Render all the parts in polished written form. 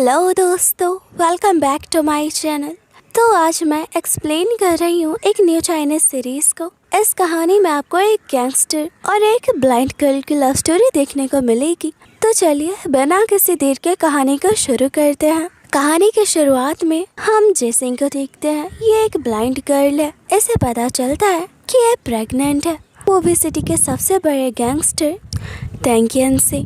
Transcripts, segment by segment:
Hello दोस्तों, welcome back to my channel. तो आज मैं एक्सप्लेन कर रही हूँ एक न्यू चाइनीज सीरीज को। इस कहानी में आपको एक गैंगस्टर और एक ब्लाइंड गर्ल की लव स्टोरी देखने को मिलेगी। तो चलिए बिना किसी देर के कहानी को शुरू करते हैं। कहानी की शुरुआत में हम जेसिंग को देखते हैं। ये एक ब्लाइंड गर्ल है। इसे पता चलता है कि ये प्रेग्नेंट है, वो भी सिटी के सबसे बड़े गैंगस्टर टेंगियन से।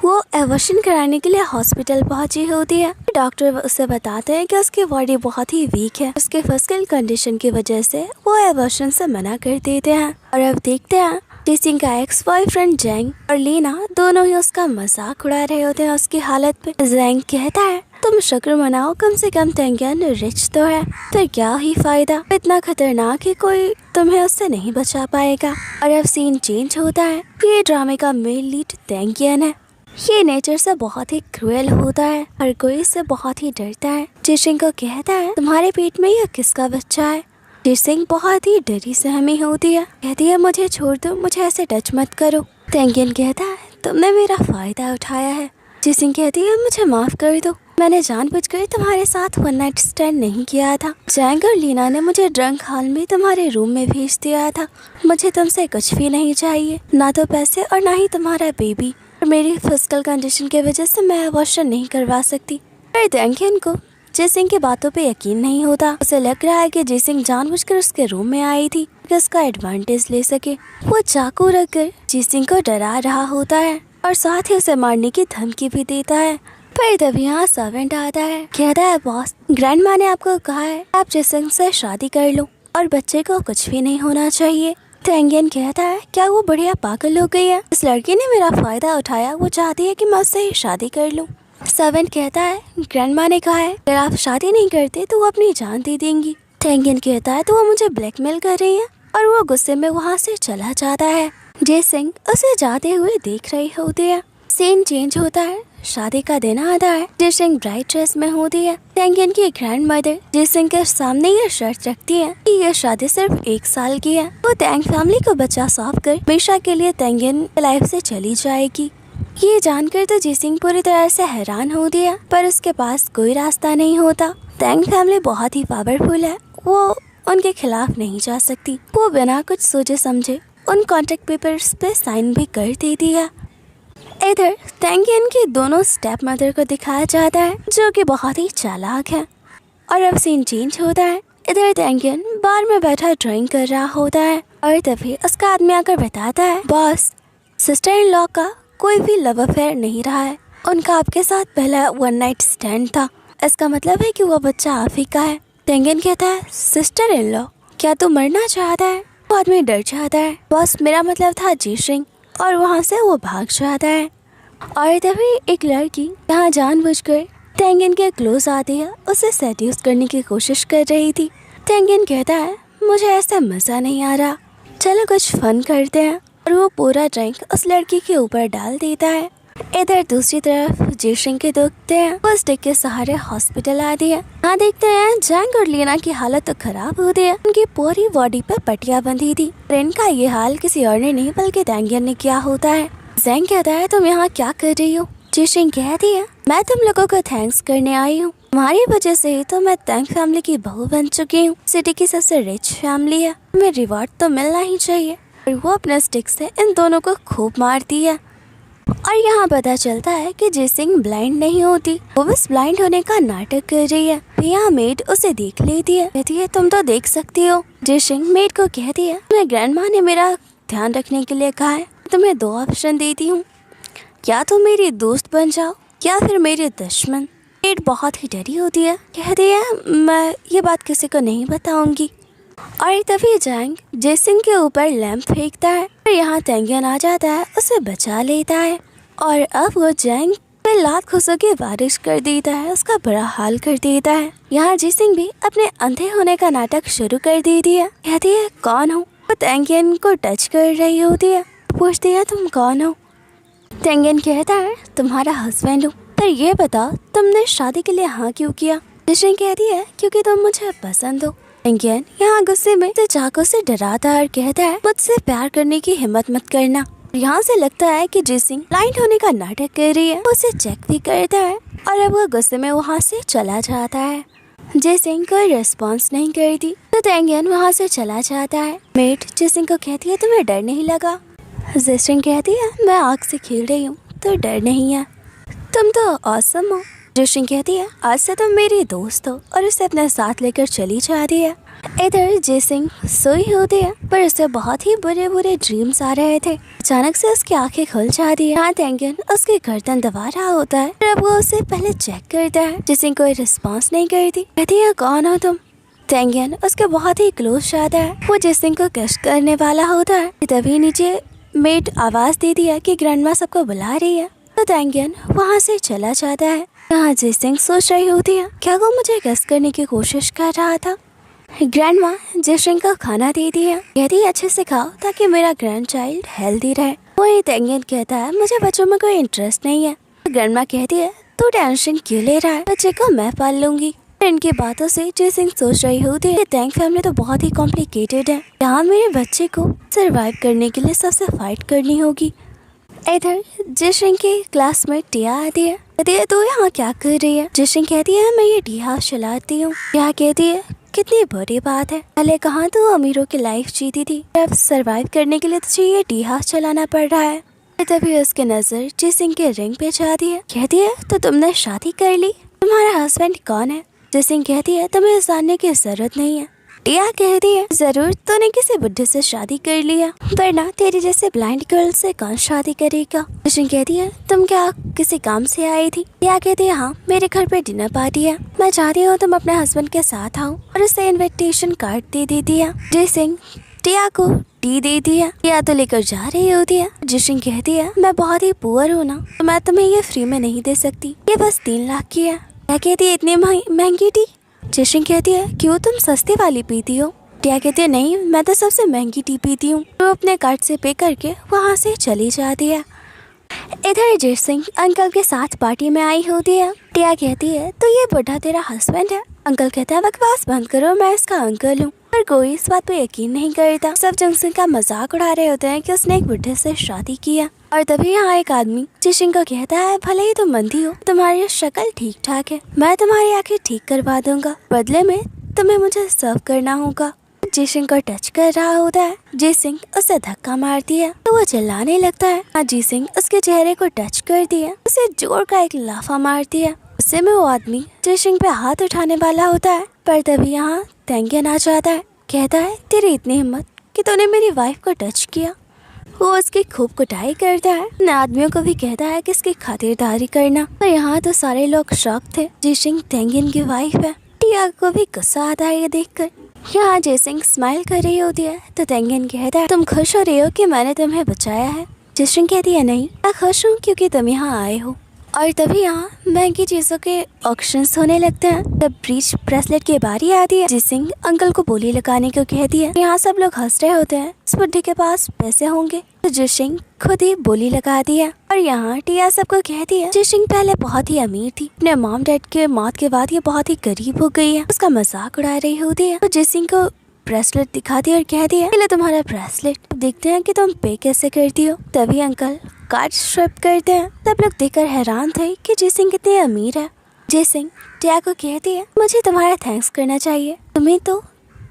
वो एवर्शन कराने के लिए हॉस्पिटल पहुंची होती है। डॉक्टर उसे बताते हैं कि उसकी बॉडी बहुत ही वीक है। उसके फिजिकल कंडीशन की वजह से वो एवर्शन से मना कर देते हैं। और अब देखते हैं जेसिंग का एक्स बॉयफ्रेंड जेंग और लीना दोनों ही उसका मजाक उड़ा रहे होते हैं उसकी हालत पे। जेंग कहता है, तुम शुक्र मनाओ, कम से कम टेंगियन रिच तो है, फिर क्या ही फायदा, इतना खतरनाक है, कोई तुम्हें उससे नहीं बचा पाएगा। और अब सीन चेंज होता है। ये ड्रामे का मेन लीड टेंगियन है। ये नेचर से बहुत ही क्रूएल होता है, हर कोई इससे बहुत ही डरता है। जेसिंग को कहता है, तुम्हारे पेट में यह किसका बच्चा है। जेसिंग बहुत ही डरी सहमी होती है, कहती है, मुझे छोड़ दो, मुझे ऐसे टच मत करो। टेंगियन कहता है, तुमने मेरा फायदा उठाया है। जेसिंग कहती है, मुझे माफ कर दो, मैंने जानबूझकर तुम्हारे साथ वन नाइट स्टैंड नहीं किया था। जेंग और लीना ने मुझे ड्रंक हाल में तुम्हारे रूम में भेज दिया था। मुझे तुमसे कुछ भी नहीं चाहिए, ना तो पैसे और ना ही तुम्हारा बेबी। और मेरी फिजिकल कंडीशन की वजह से मैं अबॉर्शन नहीं करवा सकती। पर टेंगियन को जेसिंग की बातों पे यकीन नहीं होता। उसे लग रहा है कि जेसिंग जानबूझकर उसके रूम में आई थी कि उसका एडवांटेज ले सके। वो चाकू रखकर जेसिंग को डरा रहा होता है और साथ ही उसे मारने की धमकी भी देता है। पर तभी यहाँ सर्वेंट आता है, कहता है, बॉस, ग्रैंडमा ने आपको कहा है आप जेसिंग से शादी कर लो और बच्चे को कुछ भी नहीं होना चाहिए। टेंगियन कहता है, क्या वो बढ़िया पागल हो गई है, इस लड़की ने मेरा फायदा उठाया, वो चाहती है कि मैं उससे ही शादी कर लूं। सर्वेंट कहता है, ग्रैंडमा ने कहा है अगर आप शादी नहीं करते तो वो अपनी जान दे देंगी। टेंगियन कहता है, तो वो मुझे ब्लैकमेल कर रही है, और वो गुस्से में वहाँ से चला जाता है। जेसिंग उसे जाते हुए देख रही होती है। सीन चेंज होता है, शादी का दिन आता है। जेसिंग ब्राइट ड्रेस में होती है। टेंगियन की ग्रैंड मदर जेसिंग के सामने ये शर्त रखती है कि ये शादी सिर्फ 1 साल की है। वो टेंग फैमिली को बचा सौंप कर हमेशा के लिए टेंगियन लाइफ से चली जाएगी। ये जानकर तो जेसिंग पूरी तरह से हैरान होती है, पर उसके पास कोई रास्ता नहीं होता। टेंग फैमिली बहुत ही पावरफुल है, वो उनके खिलाफ नहीं जा सकती। वो बिना कुछ सोचे समझे उन कॉन्ट्रैक्ट पेपर्स पे साइन भी कर देती है। इधर टेंगियन की दोनों स्टेप मदर को दिखाया जाता है, जो कि बहुत ही चालाक है। और अब सीन चेंज होता है। इधर टेंगियन बार में बैठा ड्राइंग कर रहा होता है और तभी उसका आदमी आकर बताता है, बॉस, सिस्टर इन लॉ का कोई भी लव अफेयर नहीं रहा है, उनका आपके साथ पहला वन नाइट स्टैंड था। इसका मतलब है कि वो बच्चा आप ही का है। टेंगियन कहता है, सिस्टर इन लॉ, क्या तू मरना चाहता है। वो आदमी डर जाता है, बॉस, मेरा मतलब था जेसिंग, और वहाँ से वो भाग जाता है। और तभी एक लड़की यहाँ जानबूझकर टेंगियन के क्लोज आती है, उसे सेड्यूस करने की कोशिश कर रही थी। टेंगियन कहता है, मुझे ऐसा मजा नहीं आ रहा, चलो कुछ फन करते हैं, और वो पूरा ड्रिंक उस लड़की के ऊपर डाल देता है। इधर दूसरी तरफ जेसिंग के दोस्त हैं, वो स्टिक के सहारे हॉस्पिटल आती है। यहाँ देखते हैं जेंग और लीना की हालत तो खराब होती है, उनकी पूरी बॉडी पे पट्टियां बंधी थी। इनका ये हाल किसी और ने नहीं बल्कि टेंगियन ने किया होता है। जेंग कहता है, तुम यहाँ क्या कर रही हो। जेसिंग कहती है, मैं तुम लोगों को थैंक्स करने आई हूँ, तुम्हारी वजह से ही तो मैं टेंग फैमिली की बहू बन चुकी हूँ। सिटी की सबसे रिच फैमिली है, तुम्हें रिवॉर्ड तो मिलना ही चाहिए। और वो अपने स्टिक से इन दोनों को खूब मारती है। और यहाँ पता चलता है कि जेसिंग ब्लाइंड नहीं होती, वो बस ब्लाइंड होने का नाटक कर रही है। यहाँ मेड उसे देख लेती है, कहती है, तुम तो देख सकती हो। जेसिंग मेड को कहती है, मैं ग्रैंडमा ने मेरा ध्यान रखने के लिए कहा है, तुम्हें 2 ऑप्शन देती हूँ, या तुम मेरी दोस्त बन जाओ या फिर मेरे दुश्मन। मेड बहुत ही डरी होती है, कहती है, मैं ये बात किसी को नहीं बताऊंगी। और तभी जेंग जेसिंग के ऊपर लैंप फेंकता है और यहाँ टेंगियन आ जाता है, उसे बचा लेता है। और अब वो जेंग पे लात घुसों की बारिश कर देता है, उसका बुरा हाल कर देता है। यहाँ जेसिंग भी अपने अंधे होने का नाटक शुरू कर देती है, कहती है, कौन हो। वो टेंगियन को टच कर रही होती है, पूछती है, तुम कौन हो। टेंगियन कहता है, तुम्हारा हस्बैंड हूँ, पर ये बताओ तुमने शादी के लिए हाँ क्यों किया। जेसिंग कहती है, क्योंकि तुम मुझे पसंद हो। टेंगियन यहाँ गुस्से में चाकू से डराता है और कहता है, मुझसे प्यार करने की हिम्मत मत करना। यहाँ से लगता है कि जिसिंग ब्लाइंड होने का नाटक कर रही है। उसे चेक भी करता है और अब वो गुस्से में वहाँ से चला जाता है। जिसिंग कोई रिस्पॉन्स नहीं करती तो तेंगियन वहाँ से चला जाता है। मेट जिसिंग को कहती है तुम्हें डर नहीं लगा? जिसिंग कहती है मैं आग से खेल रही हूँ तो डर नहीं है, तुम तो ऑसम हो। जिसिंग कहती है आज से तुम मेरी दोस्त हो और उसे अपने साथ लेकर चली जाती है। इधर जिसिंग सोई होती है पर उसे बहुत ही बुरे बुरे ड्रीम्स आ रहे थे। अचानक से उसकी आंखें खुल जाती है। यहाँ तेंगियन उसकी गर्दन दबा रहा होता है और अब वो उसे पहले चेक करता है। जिसिंग कोई रिस्पॉन्स नहीं करती। कहती है कौन हो तुम? तेंगियन उसके बहुत ही क्लोज जाता है। वो जिसिंग को किस करने वाला होता है तभी नीचे मेड आवाज देती है कि ग्रैंडमा सबको बुला रही है। तो तेंगियन वहाँ से चला जाता है। यहाँ जिसिंग सोच रही होती है क्या वो मुझे किस करने की कोशिश कर रहा था। ग्रैंडमा जिसिंग को खाना देती है। कहती है अच्छे से खाओ ताकि मेरा ग्रैंड चाइल्ड हेल्दी रहे। वही तेंगियन कहता है मुझे बच्चों में कोई इंटरेस्ट नहीं है। ग्रैंडमा कहती है तू टेंशन क्यों ले रहा है, बच्चे को मैं पाल लूंगी। इनकी बातों से जिसिंग सोच रही होती है तेंग फैमिली तो बहुत ही कॉम्प्लिकेटेड है। यहाँ मेरे बच्चे को सरवाइव करने के लिए सबसे फाइट करनी होगी। इधर जिसिंग की क्लास में टिया आती है। कहती है तू यहाँ क्या कर रही है? जिसिंग कहती है मैं ये टी हाउस चलाती हूँ। टिया कहती है कितनी बड़ी बात है, पहले कहाँ तू अमीरों की लाइफ जीती थी, अब सरवाइव करने के लिए तुझे ये टी हाउस चलाना पड़ रहा है। तभी उसकी नजर जिसिंग के रिंग पे जाती है। कहती है तो तुमने शादी कर ली, तुम्हारा हस्बैंड कौन है? जिसिंग कहती है तुम्हें जानने की जरूरत नहीं है। टिया कहती है जरूर तूने किसी बुढ़े से शादी कर लिया, वरना तेरी जैसे ब्लाइंड गर्ल से कौन शादी करेगा। जिसिंग कहती है तुम क्या किसी काम से आई थी? टिया कहती है हाँ मेरे घर पे डिनर पार्टी है, मैं चाहती हूँ तुम अपने हस्बैंड के साथ आओ और उसे इन्विटेशन कार्ड दे देती है। जिसिंग टिया को टी देती है। टिया तो लेकर जा रही होती है। जिसिंग कहती है मैं बहुत ही पुअर हूँ ना तो मैं तुम्हें ये फ्री में नहीं दे सकती, ये बस 3 लाख की है। टिया कहती है इतनी महंगी टी? जिसिंग कहती है क्यों तुम सस्ती वाली पीती हो? टिया कहती है नहीं मैं तो सबसे महंगी टी पीती हूँ। तो अपने कार्ड से पे करके वहाँ से चली जाती है। इधर जिसिंग अंकल के साथ पार्टी में आई होती है। टिया कहती है तो ये बुढ़ा तेरा हस्बैंड है? अंकल कहता है बकवास बंद करो, मैं इसका अंकल हूँ। पर कोई इस बात पे यकीन नहीं करता। सब जिसिंग का मजाक उड़ा रहे होते हैं कि उसने एक बुढ़े से शादी किया। और तभी यहाँ एक आदमी जिसिंग को कहता है भले ही तुम अंधी हो, तुम्हारी शक्ल ठीक ठाक है, मैं तुम्हारी आंखें ठीक करवा दूंगा, बदले में तुम्हें मुझे सर्व करना होगा। जिसिंग को टच कर रहा होता है। जिसिंग उसे धक्का मारती है तो वो चिल्लाने लगता है। जिसिंग उसके चेहरे को टच करती है, उसे जोर का एक लाफा मारती है। उससे में वो आदमी जिसिंग पे हाथ उठाने वाला होता है पर तभी यहाँ तेंगियन आ जाता है। कहता है तेरी इतनी हिम्मत कि तूने मेरी वाइफ को टच किया। वो उसकी खूब कुटाई करता है। न आदमियों को भी कहता है कि इसकी खातिरदारी करना। पर यहाँ तो सारे लोग शॉक थे। जिसिंग तेंगियन की वाइफ है। टिया को भी गुस्सा आता है ये देखकर। यहाँ जिसिंग स्माइल कर रही होती है तो तेंगियन कहता है तुम खुश हो रही हो कि मैंने तुम्हें बचाया है? जिसिंग कहती है नहीं, मैं खुश हूँ क्योंकि तुम यहाँ आए हो। और तभी यहाँ महंगी चीजों के ऑक्शंस होने लगते हैं। तब ब्रीच ब्रेसलेट की बारी आती है। जिसिंग अंकल को बोली लगाने को कहती है। यहाँ सब लोग हंस रहे होते हैं, इस बुढ़े के पास पैसे होंगे तो जिसिंग खुद ही बोली लगाती है। और यहाँ टिया सबको कहती है जिसिंग पहले बहुत ही अमीर थी, अपने मॉम डैड के मौत के बाद ये बहुत ही गरीब हो गई है। उसका मजाक उड़ा रही होती है तो जिसिंग को ब्रेसलेट दिखाती है और कहती है ले तुम्हारा ब्रेसलेट, देखते हैं कि तुम पे कैसे करती हो। तभी अंकल कार्ड स्विप करते हैं। सब लोग देखकर हैरान थे कि जिसिंग कितनी अमीर है। जिसिंग टिया को कहती है मुझे तुम्हारा थैंक्स करना चाहिए, तुम्हें तो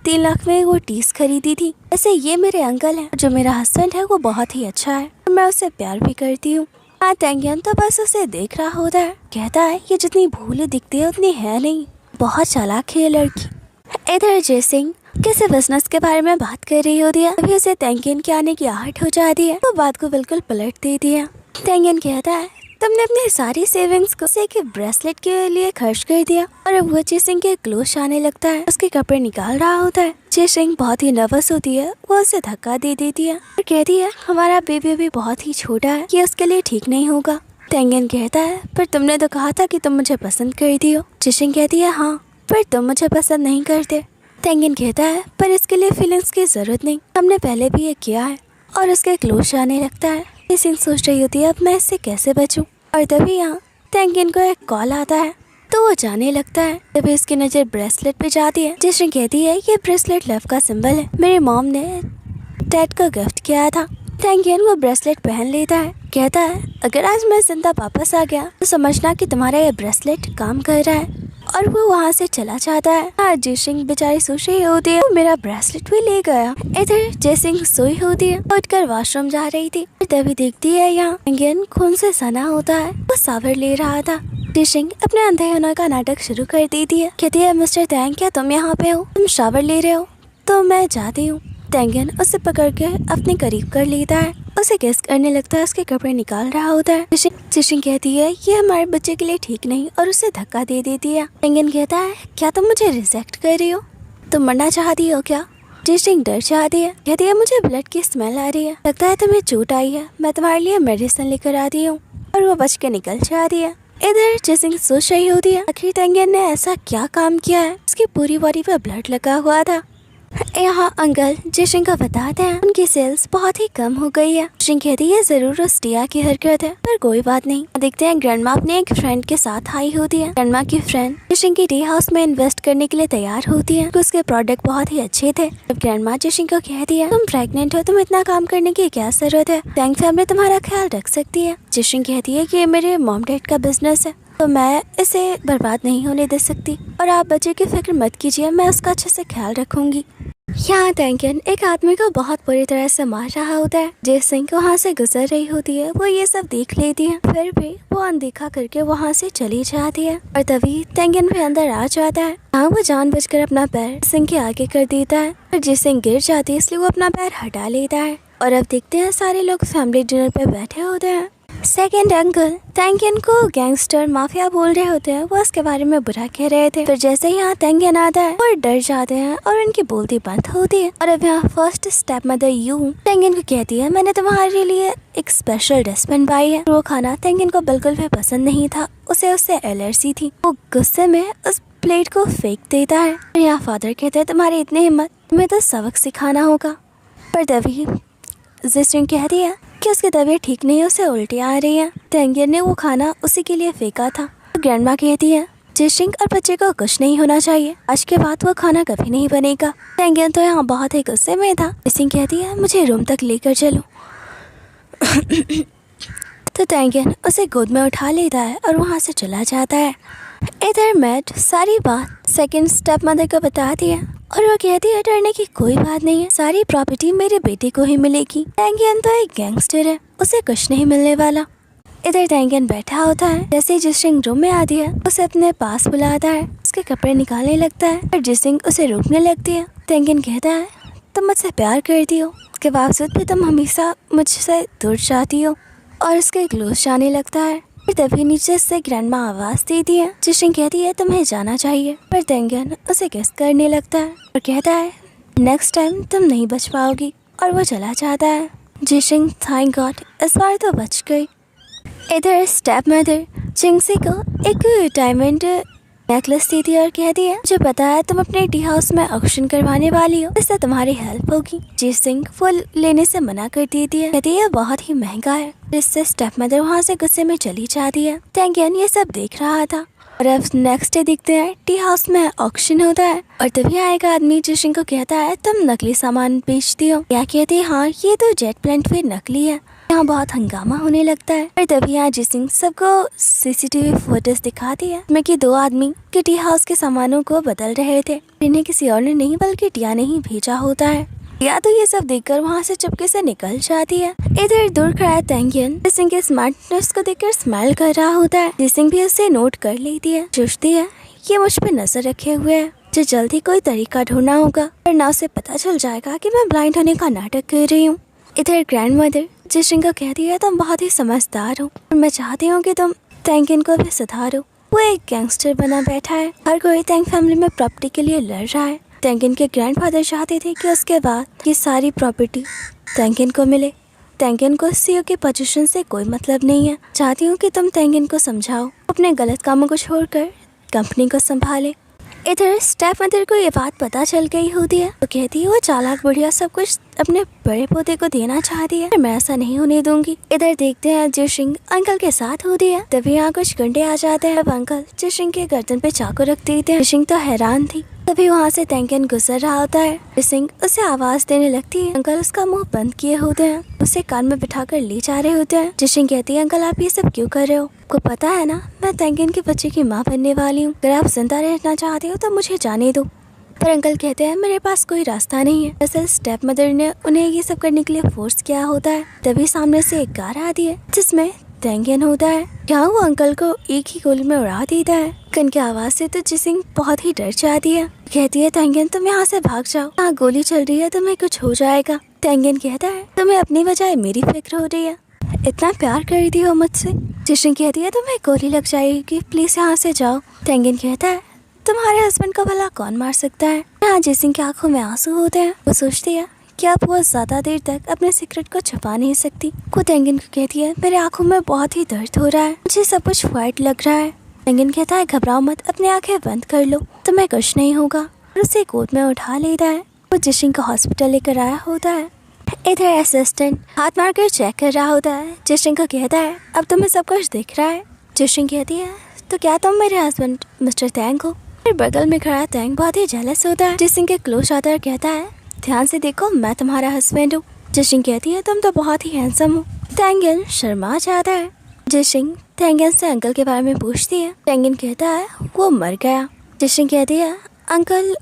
3 लाख में वो टीज खरीदी थी। ऐसे ये मेरे अंकल हैं, जो मेरा हस्बैंड है वो बहुत ही अच्छा है, मैं उससे प्यार भी करती हूँ। तेंगियन तो बस उसे देख रहा होता है। कहता है ये जितनी भोली दिखती है उतनी है नहीं, बहुत चालाक है ये लड़की। इधर जिसिंग किसी बिजनेस के बारे में बात कर रही होती है। अभी उसे तेंगियन के आने की आहट हो जाती है। वो बात को बिल्कुल पलट देती है। तेंगियन कहता है तुमने अपनी सारी सेविंग्स को एक ब्रेसलेट के लिए खर्च कर दिया। और अब वो जिसिंग के क्लोज आने लगता है, उसके कपड़े निकाल रहा होता है। जिसिंग बहुत ही नर्वस होती है, वो उसे धक्का दे देती है और कहती है हमारा बेबी अभी बहुत ही छोटा है, ये उसके लिए ठीक नहीं होगा। तेंगियन कहता है पर तुमने तो कहा था कि तुम मुझे पसंद करती हो। जिसिंग कहती है हाँ, पर तुम मुझे पसंद नहीं करते। तेंगियन कहता है पर इसके लिए फीलिंग्स की जरूरत नहीं, हमने पहले भी ये किया है। और उसके क्लोज आने लगता है। जिसिंग सोच रही होती है अब मैं इससे कैसे बचूं। और तभी यहाँ तेंगियन को एक कॉल आता है तो वो जाने लगता है। तभी उसकी नजर ब्रेसलेट पे जाती है। जिसिंग कहती है ये ब्रेसलेट लव का सिंबल है, मेरी मॉम ने डैड को गिफ्ट किया था। तेंगियन वो ब्रेसलेट पहन लेता है। कहता है अगर आज मैं जिंदा वापस आ गया तो समझना कि तुम्हारा ये ब्रेसलेट काम कर रहा है, और वो वहाँ से चला जाता है। जिशिंग बेचारी सोच रही होती है, मेरा ब्रेसलेट भी ले गया। इधर जेसिंग सोई होती है, उठकर वॉशरूम जा रही थी, तभी देखती है यहाँ तेंगियन खून से सना होता है। वो सावर ले रहा था। जिशिंग अपने अंधे होने का नाटक शुरू कर देती है। कहती है मिस्टर तेंग, क्या तुम यहाँ पे हो? तुम शावर ले रहे हो तो मैं जाती हूँ। तेंगियन उसे पकड़ के अपने करीब कर लेता है, उसे किस करने लगता है, उसके कपड़े निकाल रहा होता है। जिशिंग कहती है ये हमारे बच्चे के लिए ठीक नहीं, और उसे धक्का दे देती है। तेंगियन कहता है क्या तुम मुझे रिजेक्ट कर रही हो? तुम मरना चाहती हो क्या? जिशिंग डर जाती है। कहती है मुझे ब्लड की स्मेल आ रही है, लगता है तुम्हें चोट आई है, मैं तुम्हारे लिए मेडिसिन लेकर आती हूँ। और वो बच के निकल जाती है। इधर जिशिंग सोच रही होती है आखिर तेंगियन ने ऐसा क्या काम किया है, उसकी पूरी बॉडी पर ब्लड लगा हुआ था। यहाँ अंकल जिशिंग को बताते हैं उनकी सेल्स बहुत ही कम हो गई है। जिशिंग कहती है जरूर उस टिया की हरकत है, पर कोई बात नहीं। देखते हैं ग्रैंडमा अपने एक फ्रेंड के साथ आई होती है। ग्रैंडमा की फ्रेंड जिशिंग की टी हाउस में इन्वेस्ट करने के लिए तैयार होती है। उसके प्रोडक्ट बहुत ही अच्छे थे। जब ग्रैंडमा जिशिंग को कहती है तुम प्रेग्नेंट हो, तुम इतना काम करने की क्या जरूरत है, तेंग फैमिली तुम्हारा ख्याल रख सकती है। जिशिंग कहती है कि ये मेरे मॉम डैड का बिजनेस है, तो मैं इसे बर्बाद नहीं होने दे सकती, और आप बच्चे की फिक्र मत कीजिए, मैं उसका अच्छे से ख्याल रखूंगी। यहाँ तेंगियन एक आदमी को बहुत बुरी तरह से मार रहा होता है। जिशिंग वहाँ से गुजर रही होती है, वो ये सब देख लेती है, फिर भी वो अनदेखा करके वहाँ से चली जाती है। और तभी तेंगियन भी अंदर आ जाता है। हाँ, वो जानबूझकर अपना पैर जिशिंग के आगे कर देता है, और जिशिंग गिर जाती है इसलिए वो अपना पैर हटा लेता है। और अब देखते हैं सारे लोग फैमिली डिनर पे बैठे होते हैं। सेकेंड अंकल तेंगियन को गैंगस्टर माफिया बोल रहे होते हैं, वो उसके बारे में बुरा कह रहे थे। फिर जैसे ही यहाँ तेंगियन आता है वो डर जाते हैं और उनकी बोलती बंद होती है। और अब यहाँ फर्स्ट स्टेप मदर यू तेंगियन को कहती है मैंने तुम्हारे लिए एक स्पेशल डिश बनवाई है। वो खाना तेंगियन को बिल्कुल भी पसंद नहीं था, उसे उससे एलर्जी थी। वो गुस्से में उस प्लेट को फेंक देता है। यहाँ फादर कहते हैं तुम्हारी इतनी हिम्मत, तुम्हें तो सबक सिखाना होगा। पर तभी जिशिंग कहती है कि उसकी तबीयत ठीक नहीं है, उसे उल्टियाँ आ रही है। तेंगियन ने वो खाना उसी के लिए फेंका था। तो ग्रैंडमा कहती है जिशिंग और बच्चे को कुछ नहीं होना चाहिए, आज के बाद वो खाना कभी नहीं बनेगा। तेंगियन तो यहाँ बहुत ही गुस्से में था। जिशिंग कहती है मुझे रूम तक लेकर चलो। तो तेंगियन उसे गोद में उठा लेता है और वहाँ से चला जाता है। इधर मैट सारी बात सेकंड स्टेप मदर को बताती है, और वो कहती है डरने की कोई बात नहीं है, सारी प्रॉपर्टी मेरे बेटे को ही मिलेगी। तेंगियन तो एक गैंगस्टर है, उसे कुछ नहीं मिलने वाला। इधर तेंगियन बैठा होता है। जैसे ही जिशिंग रूम में आती है उसे अपने पास बुलाता है, उसके कपड़े निकालने लगता है, और जिशिंग उसे रोकने लगती है। तेंगियन कहता है तुम मुझसे प्यार करती हो, उसके बावजूद भी तुम हमेशा मुझसे दूर जाती हो, और उसके क्लोज जाने लगता है। तभी नीचे से ग्रैंडमा आवाज देती है। जिशिंग कहती है तुम्हें जाना चाहिए, पर तेंगियन उसे किस करने लगता है और कहता है नेक्स्ट टाइम तुम नहीं बच पाओगी, और वो चला जाता है। जिशिंग थैंक गॉड इस बार तो बच गई। इधर स्टेप मदर जिंगसी को एक डायमंड नेकलेस देती है और कहती है मुझे पता है तुम अपने टी हाउस में ऑक्शन करवाने वाली हो, इससे तुम्हारी हेल्प होगी। जिशिंग वो लेने से मना कर देती है, कहती है बहुत ही महंगा है। इससे स्टेप मदर वहाँ से गुस्से में चली जाती है। तेंगियन ये सब देख रहा था। और अब नेक्स्ट डे देखते हैं टी हाउस में ऑक्शन होता है, और तभी आएगा आदमी जिशिंग को कहता है तुम नकली सामान बेचती हो। क्या कहती है हाँ ये तो जेट प्लेन फिर नकली है। यहाँ बहुत हंगामा होने लगता है। और तभी यहाँ जिशिंग सबको सीसीटीवी फुटेज दिखाती है जिसमें कि दो आदमी के टी हाउस के सामानों को बदल रहे थे। इन्हें किसी और ने नहीं बल्कि टिया ने ही भेजा होता है। या तो ये सब देखकर वहाँ से चुपके से निकल जाती है। इधर दूर खड़ा है तेंगियन जिशिंग के स्मार्टनेस को देखकर स्माइल कर रहा होता है। जिशिंग भी उसे नोट कर लेती है, सोचती है ये मुझ पे नजर रखे हुए है, जो जल्दी कोई तरीका ढूंढना होगा, वरना उसे पता चल जाएगा कि मैं ब्लाइंड होने का नाटक कर रही हूँ। इधर ग्रैंड मदर जिशिंग को कहती है तुम बहुत ही समझदार हो, और मैं चाहती हूँ कि तुम तेंगियन को भी सुधारो। वो एक गैंगस्टर बना बैठा है, हर कोई तेंग फैमिली में प्रॉपर्टी के लिए लड़ रहा है। तेंगियन के ग्रैंडफादर चाहते थे कि उसके बाद ये सारी प्रॉपर्टी तेंगियन को मिले। तेंगियन को सीईओ के पोजीशन से कोई मतलब नहीं है। चाहती हूँ कि तुम तेंगियन को समझाओ, अपने गलत कामों को छोड़कर कंपनी को संभाले। इधर स्टेप मदर को ये बात पता चल गई होती है, तो कहती है वो चालाक बुढ़िया सब कुछ अपने बड़े पोते को देना चाहती है, मैं ऐसा नहीं होने दूंगी। इधर देखते हैं जिशिंग अंकल के साथ होती है। तभी यहाँ कुछ गुंडे आ जाते हैं। अब अंकल जिशिंग के गर्दन पे चाकू रख देते हैं। जिशिंग तो हैरान थी तभी वहाँ से तेंगिन गुजर रहा होता है। जिशिंग उसे आवाज देने लगती है। अंकल उसका मुंह बंद किए होते हैं, उसे कान में बिठाकर ले जा रहे होते हैं। जिशिंग कहती है, अंकल आप ये सब क्यों कर रहे हो? आपको पता है ना मैं तेंगिन के बच्चे की माँ बनने वाली हूँ। अगर आप जिंदा रहना चाहते हो तो मुझे जाने दो। पर अंकल कहते हैं मेरे पास कोई रास्ता नहीं है। दरअसल स्टेप मदर ने उन्हें ये सब करने के लिए फोर्स किया होता है। तभी सामने से एक कार आती है जिसमें तेंगिन होता है। यहाँ वो अंकल को एक ही गोली में उड़ा देता है। गन की आवाज से तो जिशिंग बहुत ही डर जाती है। कहती है तेंगिन तुम यहाँ से भाग जाओ, यहाँ गोली चल रही है, तुम्हें कुछ हो जाएगा। तेंगिन कहता है तुम्हें अपनी बजाय मेरी फिक्र हो रही है, इतना प्यार करती हो मुझसे। जिशिंग कहती है तुम्हें गोली लग जाएगी, प्लीज यहाँ से जाओ। तेंगिन कहता है तुम्हारे हस्बैंड को भला कौन मार सकता है। यहाँ जिशिंग की आंखों में आंसू होते हैं। वो सोचती है कि अब वो ज्यादा देर तक अपने सीक्रेट को छुपा नहीं सकती। वो तेंगिन को कहती है मेरे आंखों में बहुत ही दर्द हो रहा है, मुझे सब कुछ व्हाइट लग रहा है। तेंगिन कहता है घबराओ मत, अपनी आंखें बंद कर लो, तुम्हें कुछ नहीं होगा। और उसे गोद में उठा लेता है। वो जिशिंग को हॉस्पिटल लेकर आया होता है। इधर असिस्टेंट हाथ मार कर चेक कर रहा होता है। जिशिंग को कहता है अब तुम्हें सब कुछ दिख रहा है। जिशिंग कहती है तो क्या तुम मेरे हस्बैंड मिस्टर तेंग हो? फिर बगल में खड़ा तेंग बहुत ही जेलस होता है। जिशिंग के क्लोज आता है, कहता है ध्यान से देखो मैं तुम्हारा हस्बैंड हूँ। जिशिंग कहती है तुम तो बहुत ही हैंडसम हो। तेंगिन शर्मा जाता है। जिशिंग तेंगिन से अंकल के बारे में पूछती है। तेंगिन कहता है वो मर गया। जिशिंग कहती है अंकल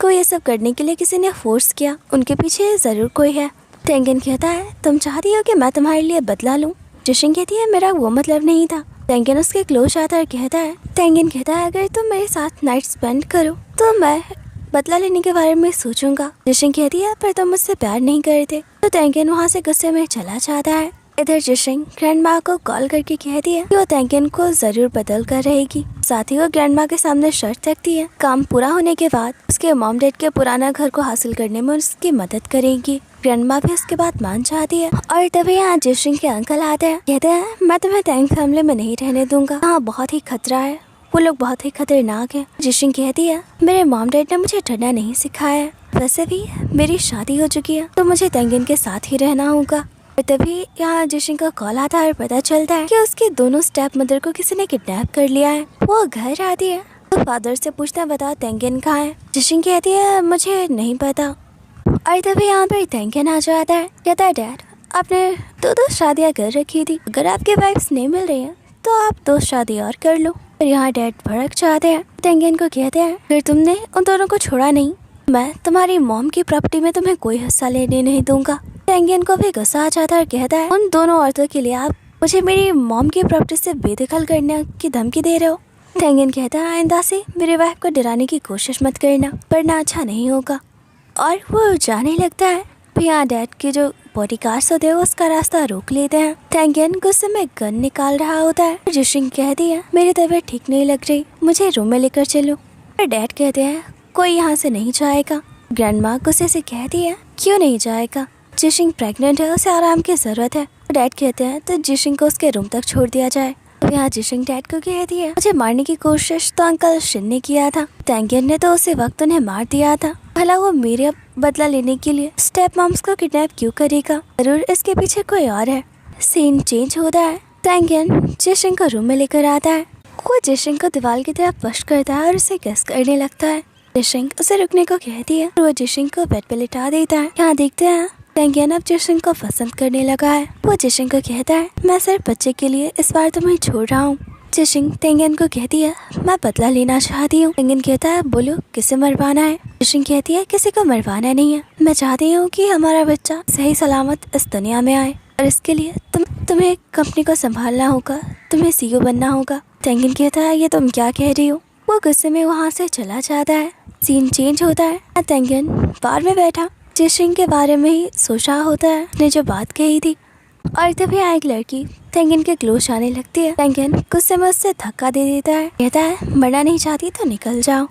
को ये सब करने के लिए किसी ने फोर्स किया, उनके पीछे जरूर कोई है। तेंगिन कहता है तुम चाहती हो कि मैं तुम्हारे लिए बदला लूं? जिशिंग कहती है मेरा वो मतलब नहीं था। तेंगिन उसके क्लोज आता है, कहता है तेंगिन कहता है अगर तुम मेरे साथ नाइट स्पेंड करो तो मैं बदला लेने के बारे में सोचूंगा। जिशिंग कहती है पर तुम मुझसे प्यार नहीं करते। तो तेंगिन वहाँ से गुस्से में चला जाता है। इधर जिशिंग ग्रैंडमा को कॉल करके कहती है कि वो तेंगिन को जरूर बदल कर रहेगी। साथ ही वो ग्रैंडमा के सामने शर्त रखती है काम पूरा होने के बाद उसके मॉम डैड के पुराना घर को हासिल करने में उसकी मदद करेगी। ग्रैंडमा भी उसके बाद मान जाती है। और तभी यहाँ जिशिंग के अंकल आते हैं। कहते हैं मैं तुम्हें तेंग फैमिली में नहीं रहने दूंगा, हाँ बहुत ही खतरा है, वो लोग बहुत ही खतरनाक है। जिशिंग कहती है मेरे मॉम डैड ने मुझे डरना नहीं सिखाया है, वैसे भी मेरी शादी हो चुकी है तो मुझे तेंगिन के साथ ही रहना होगा। और तभी यहाँ जिशिंग का कॉल आता है और पता चलता है कि उसके दोनों स्टेप मदर को किसी ने किडनैप कर लिया है। वो घर आती है तो फादर से पूछता है बताओ तेंगिन कहाँ है। जिशिंग कहती है मुझे नहीं पता। और तभी यहाँ पर तेंगिन आ जाता है। कहता है डैड आपने दो शादियाँ कर रखी थी, अगर आपकी वाइफ्स नहीं मिल रही है तो आप 2 शादी और कर लो। और यहाँ डैड भड़क जाते हैं। तेंगिन को कहते हैं अगर तुमने उन दोनों को छोड़ा नहीं मैं तुम्हारी मॉम की प्रॉपर्टी में तुम्हें कोई हिस्सा लेने नहीं दूंगा। तेंगिन को भी गुस्सा आ जाता है और कहता है उन दोनों औरतों के लिए आप मुझे मेरी मॉम की प्रॉपर्टी से बेदखल करने की धमकी दे रहे हो। तेंगिन कहता है आइंदा से मेरी वाइफ को डराने की कोशिश मत करना, वरना अच्छा नहीं होगा। और वो जाने लगता है। यहाँ डैड के जो बॉडीगार्ड्स होते हैं उसका रास्ता रोक लेते हैं। तेंगिन गुस्से में गन निकाल रहा होता है। जिशिंग कहती है मेरी तबीयत ठीक नहीं लग रही, मुझे रूम में लेकर चलो। और डैड कहते हैं कोई यहाँ से नहीं जाएगा। ग्रैंडमा गुस्से से कहती है क्यों नहीं जाएगा, जिशिंग प्रेग्नेंट है, उसे आराम की जरूरत है। डैड कहते हैं तो जिशिंग को उसके रूम तक छोड़ दिया जाए। तो यहाँ जिशिंग डैड को कहती है मुझे मारने की कोशिश तो अंकल शिन ने किया था, तेंगिन ने तो उसी वक्त उन्हें मार दिया था, भला वो मेरे बदला लेने के लिए स्टेप मॉम्स को किडनैप क्यों करेगा, जरूर इसके पीछे कोई और है। सीन चेंज होता है। तेंगिन जिशिंग को रूम में लेकर आता है। वो जिशिंग को दीवार की तरफ पुश करता है और उसे गेस करने लगता है। जिशिंग उसे रुकने को कहती है। वो जिशिंग को बेड पे लिटा देता है। यहाँ देखते हैं तेंगिन अब जिशिंग को पसंद करने लगा है। वो जिशिंग को कहता है मैं सिर्फ बच्चे के लिए इस बार तुम्हें छोड़ रहा हूँ। जिशिंग तेंगिन को कहती है मैं बदला लेना चाहती हूँ। तेंगिन कहता है बोलो किसे मरवाना है। जिशिंग कहती है किसी को मरवाना नहीं है, मैं चाहती हूँ कि हमारा बच्चा सही सलामत इस दुनिया में आए और इसके लिए तुम्हें कंपनी को संभालना होगा, तुम्हें सीईओ बनना होगा। तेंगिन कहता है ये तुम क्या कह रही हो। वो गुस्से में वहाँ से चला जाता है। सीन चेंज होता है। तेंगिन बार में बैठा जिशिंग के बारे में ही सोच रहा होता है, उसने जो बात कही थी। और तभी एक लड़की तेंगिन के क्लोज आने लगती है। तेंगिन गुस्से में उससे धक्का दे देता है। कहता है मरना नहीं चाहती तो निकल जाओ।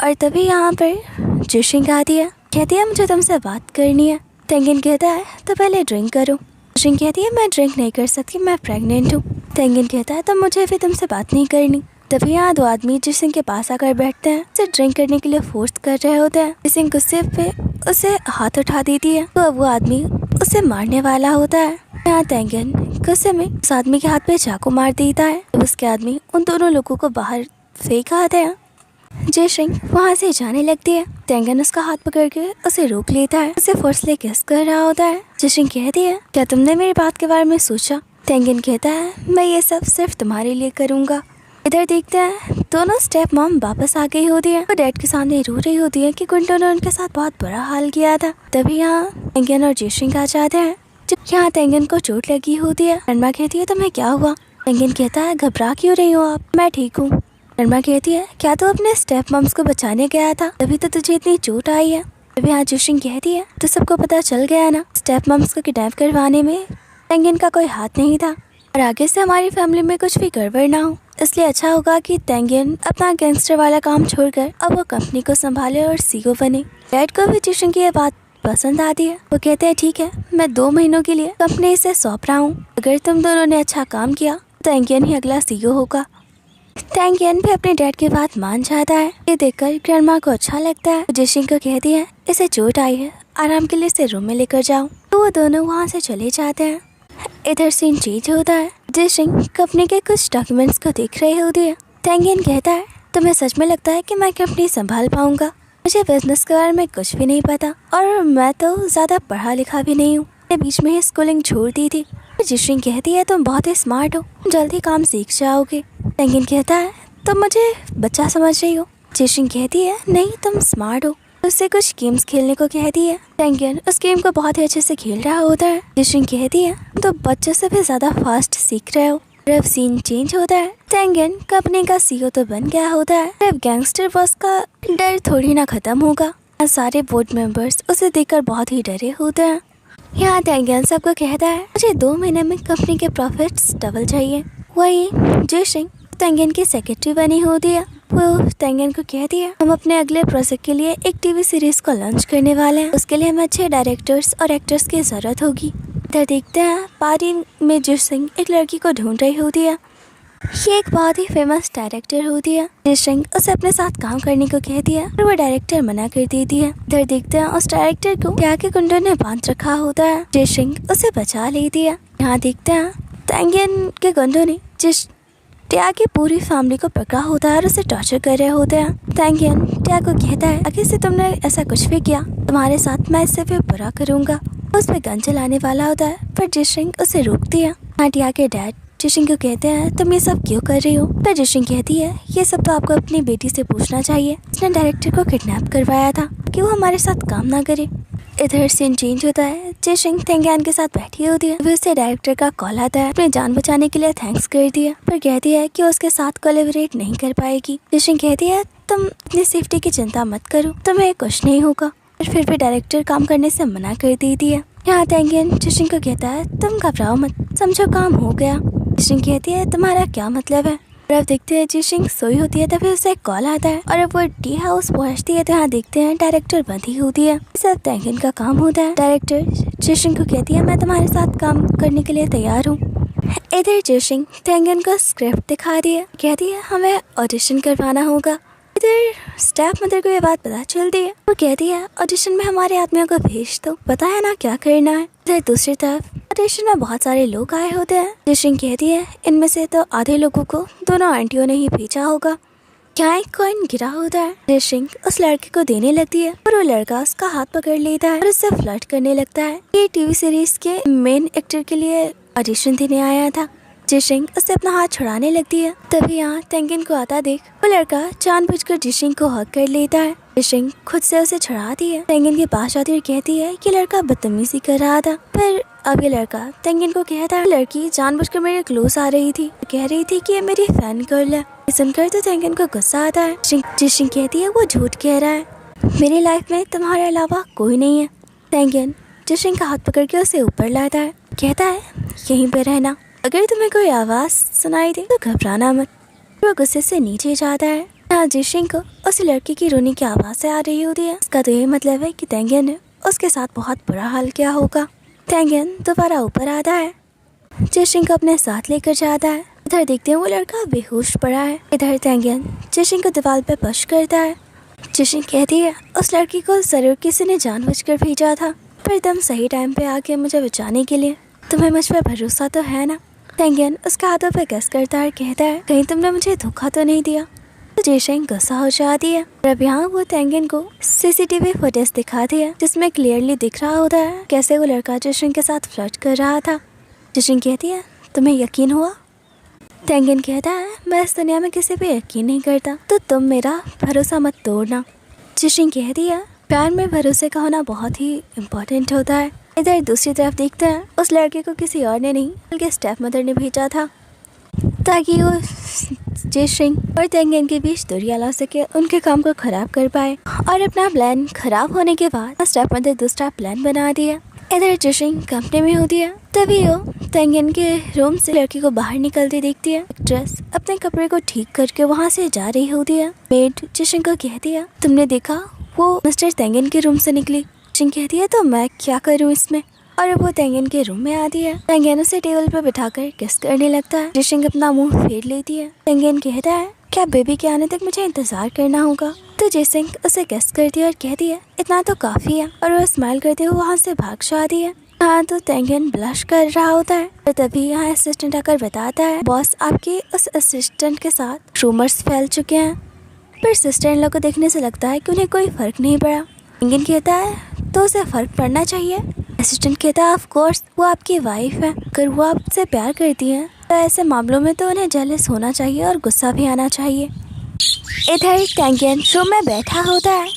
और तभी यहाँ पर जिशिंग आती है। कहती है मुझे तुमसे बात करनी है। तेंगिन कहता है तो पहले ड्रिंक करो। जिशिंग कहती है मैं ड्रिंक नहीं कर सकती, मैं प्रेग्नेंट हूँ। तेंगिन कहता है तो मुझे भी तुमसे बात नहीं करनी। तभी यहाँ 2 आदमी जिशिंग के पास आकर बैठते हैं, उसे ड्रिंक करने के लिए फोर्स कर रहे होते हैं। जिशिंग गुस्से पे उसे हाथ उठा देती है तो अब वो आदमी उसे मारने वाला होता है। यहाँ तेंगिन गुस्से में उस आदमी के हाथ पे चाकू मार देता है। तो उसके आदमी उन दोनों लोगों को बाहर फेंक आते हैं। जेशिंग वहाँ से जाने लगती है। तेंगन उसका हाथ पकड़ के उसे रोक लेता है, उसे फोर्सली किस कर रहा होता है। जेशिंग कहती है, क्या तुमने मेरी बात के बारे में सोचा? तेंगन कहता है, मैं ये सब सिर्फ तुम्हारे लिए करूँगा। इधर देखते हैं दोनों स्टेप मॉम वापस आ गई होती है। वो डैड के सामने रो रही होती है कि गुंडों ने उनके साथ बहुत बुरा हाल किया था। तभी यहाँ तेंगन और जेशिंग आ जाते हैं। यहाँ तेंगन को चोट लगी होती है। रणमा कहती है, तुम्हें क्या हुआ? तेंगन कहता है, घबरा क्यों रही हो आप? मैं ठीक हूँ। रणमा कहती है, क्या तू अपने स्टेप मॉम्स को बचाने गया था, तभी तो तुझे इतनी चोट आई है। तभी यहाँ जेशिंग कहती है, तो सबको पता चल गया ना, स्टेप मॉम्स को किडनैप करवाने में तेंगन का कोई हाथ नहीं था, और आगे से हमारी फैमिली में कुछ भी गड़बड़ ना हो, इसलिए अच्छा होगा कि तेंगन अपना गैंगस्टर वाला काम छोड़कर अब वो कंपनी को संभाले और सीईओ बने। डैड को भी जेशिंग की ये बात पसंद आती है। वो कहते हैं, ठीक है, मैं 2 महीनों के लिए कंपनी से सौंप रहा हूँ। अगर तुम दोनों ने अच्छा काम किया तो तेंगन ही अगला सीईओ होगा। तेंगन भी अपने डैड की बात मान जाता है। ये देखकर ग्रैंडमा को अच्छा लगता है। जेशिंग को कहती है, इसे चोट आई है, आराम के लिए इसे रूम में लेकर जाओ। तो वो दोनों वहाँ से चले जाते हैं। इधर सीन चेंज होता है। जेशिंग कंपनी के कुछ डॉक्यूमेंट्स को देख रही होती है। तेंगन कहता है, तुम्हें सच में लगता है कि मैं कंपनी संभाल पाऊंगा? मुझे बिजनेस के बारे में कुछ भी नहीं पता, और मैं तो ज्यादा पढ़ा लिखा भी नहीं हूँ। मैंने बीच में ही स्कूलिंग छोड़ दी थी। जेशिंग कहती है, तुम बहुत ही स्मार्ट हो, जल्दी काम सीख जाओगे। तेंगन कहता है, तुम मुझे बच्चा समझ रही हो? जेशिंग कहती है, नहीं, तुम स्मार्ट हो। उससे कुछ गेम्स खेलने को कहती है। तेंगन उस गेम को बहुत ही अच्छे से खेल रहा होता है। जेशिंग कहती है, तो बच्चों से भी ज्यादा फास्ट सीख रहे हो। अब सीन चेंज होता है। तेंगन कंपनी का सीईओ तो बन गया होता है। अब गैंगस्टर बॉस का डर थोड़ी ना खत्म होगा। सारे बोर्ड मेंबर्स उसे देखकर बहुत ही डरे होते हैं। यहाँ तेंगन सबको कहता है, मुझे 2 महीने में कंपनी के प्रॉफिट्स डबल चाहिए। वही जेशिंग तेंगन की सेक्रेटरी बनी होती है। वो तेंगन को कहती है, हम अपने अगले प्रोजेक्ट के लिए एक टीवी सीरीज को लॉन्च करने वाले हैं। उसके लिए हमें अच्छे डायरेक्टर्स और एक्टर्स की जरूरत होगी। इधर देखते हैं पारी में जेशिंग एक लड़की को ढूंढ रही होती है। ये एक बहुत ही फेमस डायरेक्टर होती है। जेशिंग उसे अपने साथ काम करने को कहती है, और वो डायरेक्टर मना कर देती है। इधर देखते हैं उस डायरेक्टर को क्या के गुंडों ने बांध रखा होता है। जेशिंग उसे बचा लेती है। यहाँ देखते हैं तेंगन के गुंडों ने टिया की पूरी फैमिली को पकड़ा होता है और उसे टॉर्चर कर रहे होते हैं। तेंगन टिया को कहता है, आखिर से तुमने ऐसा कुछ भी किया, तुम्हारे साथ मैं इससे भी बुरा करूंगा। उस पे गन चलाने वाला होता है, पर जेशिंग उसे रोकती है। टिया के डैड जेशिंग को कहते हैं, तुम ये सब क्यों कर रही हो? पर जेशिंग कहती है, ये सब तो आपको अपनी बेटी से पूछना चाहिए। उसने डायरेक्टर को किडनैप करवाया था कि वो हमारे साथ काम ना करे। इधर सीन चेंज होता है। जेशिंग तेंगन के साथ बैठी होती है। फिर उसे डायरेक्टर का कॉल आता है। अपनी जान बचाने के लिए थैंक्स करती है, पर कहती है कि उसके साथ कोलैबोरेट नहीं कर पाएगी। जेशिंग कहती है, तुम अपनी सेफ्टी की चिंता मत करो, तुम्हें कुछ नहीं होगा। और फिर भी डायरेक्टर काम करने से मना कर देती है। यहाँ तेंगन जेशिंग को कहता है, तुम घबराओ मत, समझो काम हो गया। जेशिंग कहती है, तुम्हारा क्या मतलब है? और अब देखते हैं जेशिंग सोई होती है, तभी उसे कॉल आता है और अब वो टी हाउस पहुंचती है। तो यहाँ देखते हैं डायरेक्टर बंधी होती है। सब तेंगन का काम होता है। डायरेक्टर जेशिंग को कहती है, मैं तुम्हारे साथ काम करने के लिए तैयार हूँ। इधर जेशिंग तेंगन को स्क्रिप्ट दिखा दी है। कहती है, हमें ऑडिशन करवाना होगा। इधर स्टाफ मदर को ये बात पता चलती है। वो कहती है, ऑडिशन में हमारे आदमियों को भेज दो, पता है ना क्या करना है। इधर दूसरी तरफ ऑडिशन में बहुत सारे लोग आए होते हैं। जेशिंग कहती है, इनमें से तो आधे लोगों को दोनों आंटियों ने ही भेजा होगा। क्या एक कॉइन गिरा होता है। जेशिंग उस लड़के को देने लगती है और वो लड़का उसका हाथ पकड़ लेता है और उससे फ्लर्ट करने लगता है। ये टीवी सीरीज के मेन एक्टर के लिए ऑडिशन देने आया था। जेशिंग उससे अपना हाथ छुड़ाने लगती है। तभी यहाँ तेंगन को आता देख वो लड़का जानबूझकर जेशिंग को हक कर लेता है। जेशिंग खुद से उसे छुड़ाती है। तेंगन के पास आती और कहती है कि लड़का बदतमीजी कर रहा था। पर अब ये लड़का तेंगन को कहता है, लड़की जानबूझकर मेरे क्लोज आ रही थी, कह रही थी कि ये मेरी फैन गर्ल है। सुनकर तो तेंगन को गुस्सा आता है। जेशिंग कहती है, वो झूठ कह रहा है, मेरी लाइफ में तुम्हारे अलावा कोई नहीं है। तेंगन जेशिंग का हाथ पकड़ के उसे ऊपर लाता है। कहता है, यहीं पे रहना, अगर तुम्हें कोई आवाज सुनाई दे तो घबराना मत। वो गुस्से से नीचे जाता है। यहाँ जेशिंग को उस लड़की की रोने की आवाज आ रही होती है। इसका तो ये मतलब है कि तेंगन ने उसके साथ बहुत बुरा हाल किया होगा। तेंगन दोबारा ऊपर आता है। जेशिंग को अपने साथ लेकर जाता है। इधर देखते हैं वो लड़का बेहोश पड़ा है। इधर तेंगन जेशिंग को दीवार पे पुश करता है। जेशिंग कहती है, उस लड़की को जरूर किसी ने जानबूझकर भेजा था, पर तुम सही टाइम पे आके मुझे बचाने के लिए, तुम्हें मुझ पर भरोसा तो है ना? तेंगन उसके हाथों पे गस करता है और कहता है, कहीं तुमने मुझे धोखा तो नहीं दिया? तो जेशेंग गुस्सा हो जाती है। अब यहाँ वो तेंगिन को सीसीटीवी फुटेज दिखाती है जिसमें क्लियरली दिख रहा होता है कैसे वो लड़का जेशेंग के साथ फ्लर्ट कर रहा था। जेशेंग कहती है तुम्हें यकीन हुआ? तेंगिन कहता है मैं इस दुनिया में किसी पे यकीन नहीं करता, तो तुम मेरा भरोसा मत तोड़ना। जेशेंग कहती है प्यार में भरोसे का होना बहुत ही इम्पोर्टेंट होता है। इधर दूसरी तरफ देखते हैं उस लड़के को किसी और ने नहीं बल्कि स्टेप मदर ने भेजा था ताकि वो जेशेंग और तेंगिन के बीच दूरियां ला सके, उनके काम को खराब कर पाए। और अपना प्लान खराब होने के बाद स्टेप मदर दूसरा प्लान बना दिया। इधर जेशेंग कंपनी में होती है, तभी वो तेंगिन के रूम से लड़की को बाहर निकलती देखती है। एक्ट्रेस अपने कपड़े को ठीक करके वहाँ से जा रही होती है। मेड जेशेंग को कहती है तुमने देखा वो मिस्टर तेंगिन के रूम से निकली। जेशेंग कहती है तो मैं क्या करूँ इसमें, और वो तेंगिन के रूम में आती है। तेंगिन उसे टेबल पर बिठाकर किस करने लगता है। जेशेंग अपना मुंह फेर लेती है। तेंगिन कहता है क्या बेबी के आने तक मुझे इंतजार करना होगा? तो जेशेंग उसे किस करती है और कहती है इतना तो काफी है, और वो स्माइल करते हुए वहाँ से भाग जाती है। हाँ तो तेंगिन ब्लश कर रहा होता है, और तभी यहाँ असिस्टेंट आकर बताता है बॉस आपके उस असिस्टेंट के साथ रूमर्स फैल चुके हैं। पर सिस्टर इन लोग को देखने से लगता है कि उन्हें कोई फर्क नहीं पड़ा। तेंगिन कहता है तो उसे फर्क पड़ना चाहिए। असिस्टेंट कहता है ऑफ कोर्स वो आपकी वाइफ है, अगर वो आपसे प्यार करती हैं तो ऐसे मामलों में तो उन्हें जेलस होना चाहिए और गुस्सा भी आना चाहिए। इधर तेंगिन रूम में बैठा होता है,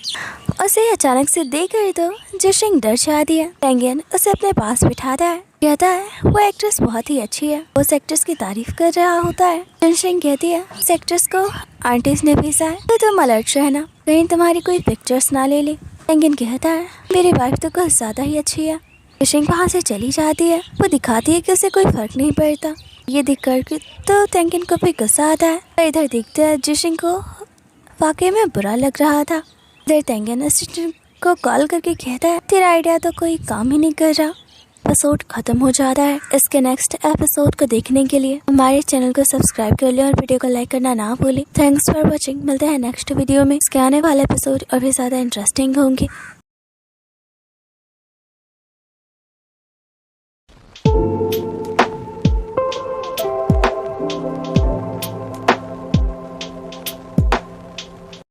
उसे अचानक से देखकर तो जेशेंग डर जाती है। तेंगिन उसे अपने पास बिठाता है, कहता है वो एक्ट्रेस बहुत ही अच्छी है। वो उस एक्ट्रेस की तारीफ कर रहा होता है। जेशेंग कहती है उस एक्ट्रेस को आंटीज ने भेजा है तो तुम अलर्ट रहना कहीं तुम्हारी कोई पिक्चर्स ना ले ले। तेंगिन कहता है मेरी वाइफ तो कुछ ज्यादा ही अच्छी है। जेशेंग वहाँ से चली जाती है। वो दिखाती है कि उसे कोई फर्क नहीं पड़ता। ये देख कर तो तेंगिन को भी गुस्सा आता है। इधर देखते हैं जेशेंग को वाकई में बुरा लग रहा था। इधर तेंगिन असिस्टेंट को कॉल करके कहता है तेरा आइडिया तो कोई काम ही नहीं कर रहा। एपिसोड खत्म हो जाता है। इसके नेक्स्ट एपिसोड को देखने के लिए हमारे चैनल को सब्सक्राइब कर ले और वीडियो को लाइक करना ना भूलें। Thanks for watching. मिलते हैं नेक्स्ट वीडियो में। इसके आने वाले एपिसोड और भी ज्यादा इंटरेस्टिंग होंगे।